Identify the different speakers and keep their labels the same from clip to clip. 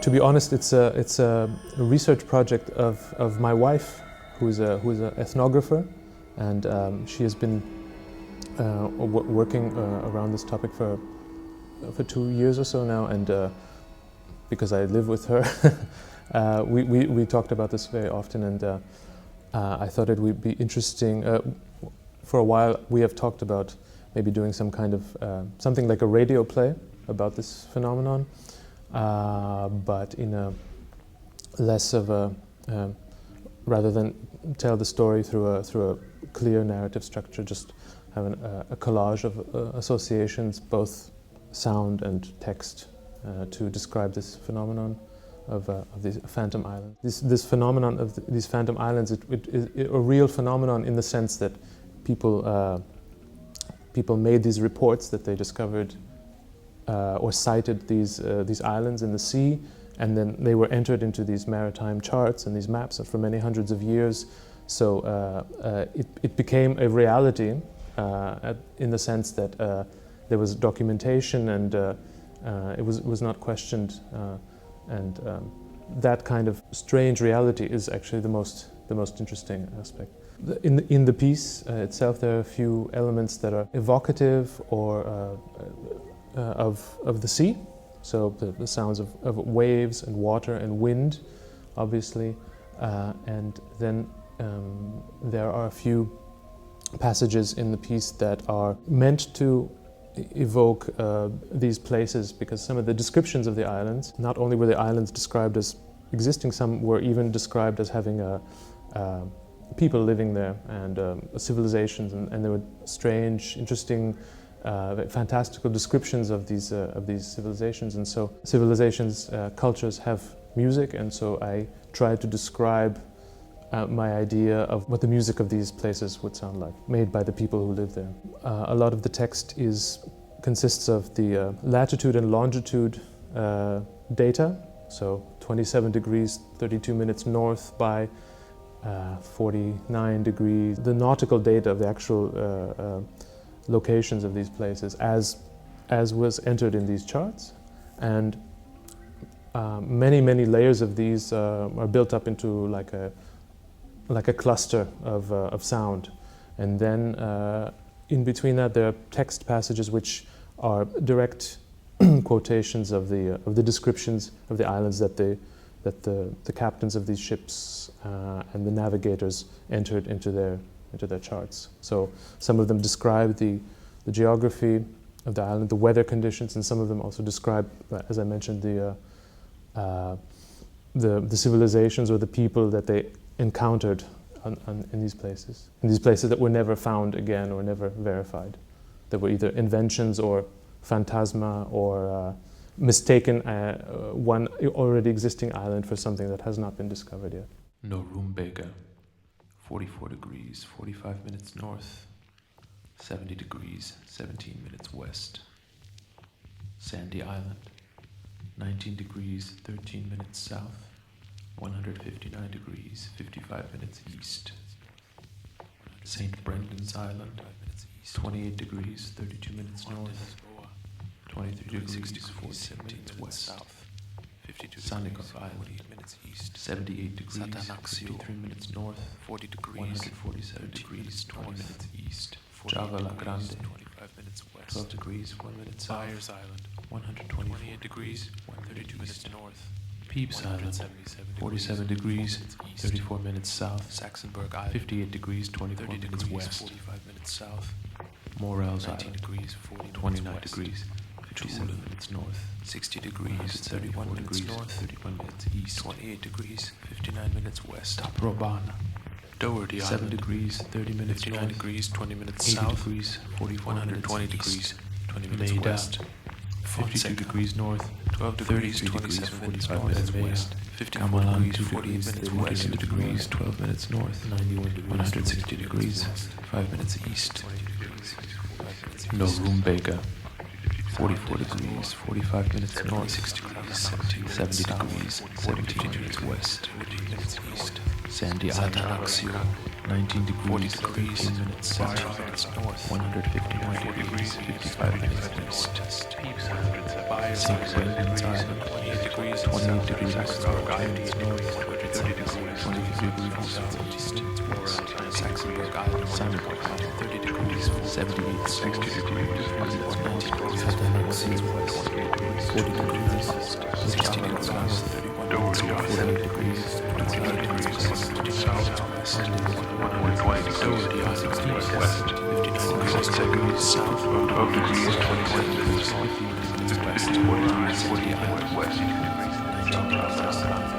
Speaker 1: To be honest, it's a research project of my wife, who's an ethnographer, and she has been working around this topic for 2 years or so now, and because I live with her, we talked about this very often, and I thought it would be interesting. For a while, we have talked about maybe doing some kind of something like a radio play about this phenomenon, but in a less of a rather than tell the story through a clear narrative structure, just have a collage of associations, both sound and text, to describe this phenomenon of these phantom islands. This phenomenon of these phantom islands, it a real phenomenon in the sense that people made these reports that they discovered or cited these islands in the sea, and then they were entered into these maritime charts and these maps for many hundreds of years. So it became a reality in the sense that there was documentation, and it was not questioned, and that kind of strange reality is actually the most interesting aspect. In the piece itself, there are a few elements that are evocative or of the sea, so the sounds of waves and water and wind, obviously, and then there are a few passages in the piece that are meant to evoke these places, because some of the descriptions of the islands, not only were the islands described as existing, some were even described as having people living there and civilizations, and there were strange, interesting, fantastical descriptions of these civilizations. And so civilizations, cultures have music, and so I tried to describe my idea of what the music of these places would sound like, made by the people who live there. A lot of the text consists of the latitude and longitude data, so 27 degrees, 32 minutes north by 49 degrees. The nautical data of the actual locations of these places as was entered in these charts, and many layers of these are built up into like a cluster of sound, and then in between that there are text passages which are direct quotations of the descriptions of the islands that the captains of these ships and the navigators entered into their charts. So some of them describe the geography of the island, the weather conditions, and some of them also describe, as I mentioned, the civilizations or the people that they encountered in these places that were never found again or never verified, that were either inventions or phantasma or mistaken one already existing island for something that has not been discovered yet.
Speaker 2: Norumbega, 44 degrees, 45 minutes north, 70 degrees, 17 minutes west. Sandy Island, 19 degrees, 13 minutes south, 159 degrees, 55 minutes east. St. Brendan's Island, 28 degrees, 32 minutes north, 23 degrees, 47 minutes west. Sannikov Island, 78 degrees, 53 minutes north, 147 degrees, 20 minutes east. Java La Grande, 12 degrees, 1 minute south, Byers Island, 128 degrees, 132 minutes north. Pepys Island, 47 degrees, 34 minutes south, Saxonburg Island, 58 degrees, 24 minutes west, 45 minutes south. Morels Island, 29 degrees, 57 minutes north, 60 degrees, 31 minutes north, 31 minutes east, 28 degrees, 59 minutes west. Taprobana, Doherty Island, 7 degrees, 30 minutes 59 north, degrees, 20 minutes 80 south, degrees, 44 120 degrees, 20 minutes Maida, west. 52 degrees north, 12 degrees, 27 minutes north west. 54 degrees, 48 minutes west. 22 degrees, 12 minutes north, 91 degrees, 160 degrees, 5 minutes east. Norumbega, 44 degrees, 45 minutes north, 6 degrees, 70 degrees, 17 minutes west, 14 minutes east. Sandy Island, 19 degrees, 13 minutes south, 159 degrees, 55 minutes east. St. Brendan's Island, 28 degrees, 28 degrees west, 20 minutes north, 23 degrees southeast, Saxonburg Island, Simonburg Island, 30 degrees, 78, 60 degrees, 45 west, 40 degrees, 60 degrees west, 48 degrees, 28 degrees southwest, 120 degrees, 16 west, 59 degrees south, 12 degrees, 27 degrees west, 49 degrees west, 19 degrees south.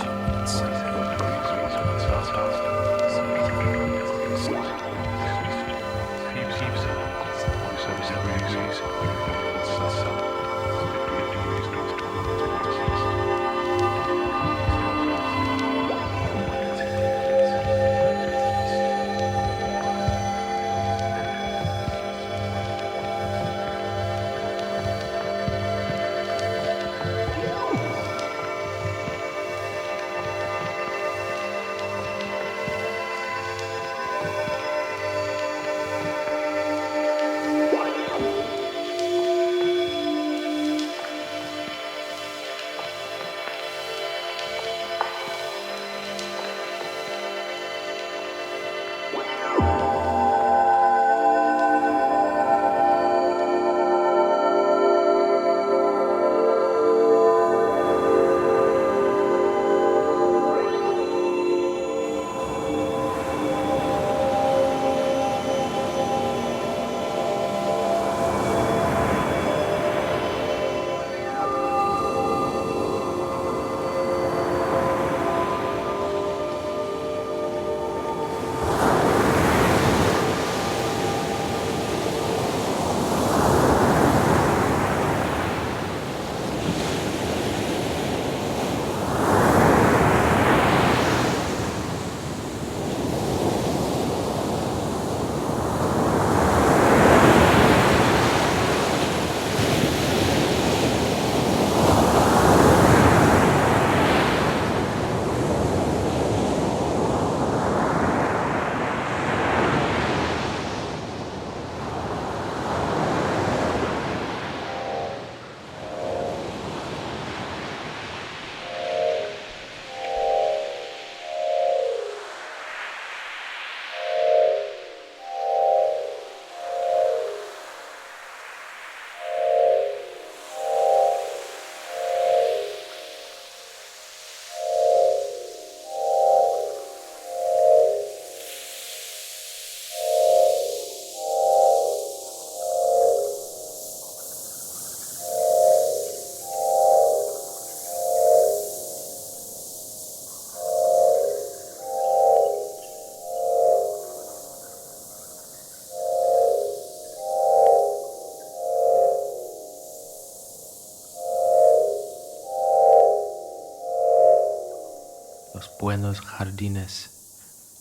Speaker 2: Los Buenos Jardines,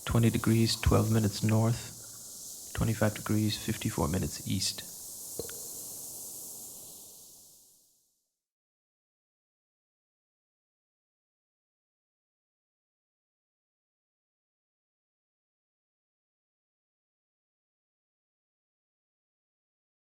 Speaker 2: 20 degrees, 12 minutes north, 25 degrees, 54 minutes east.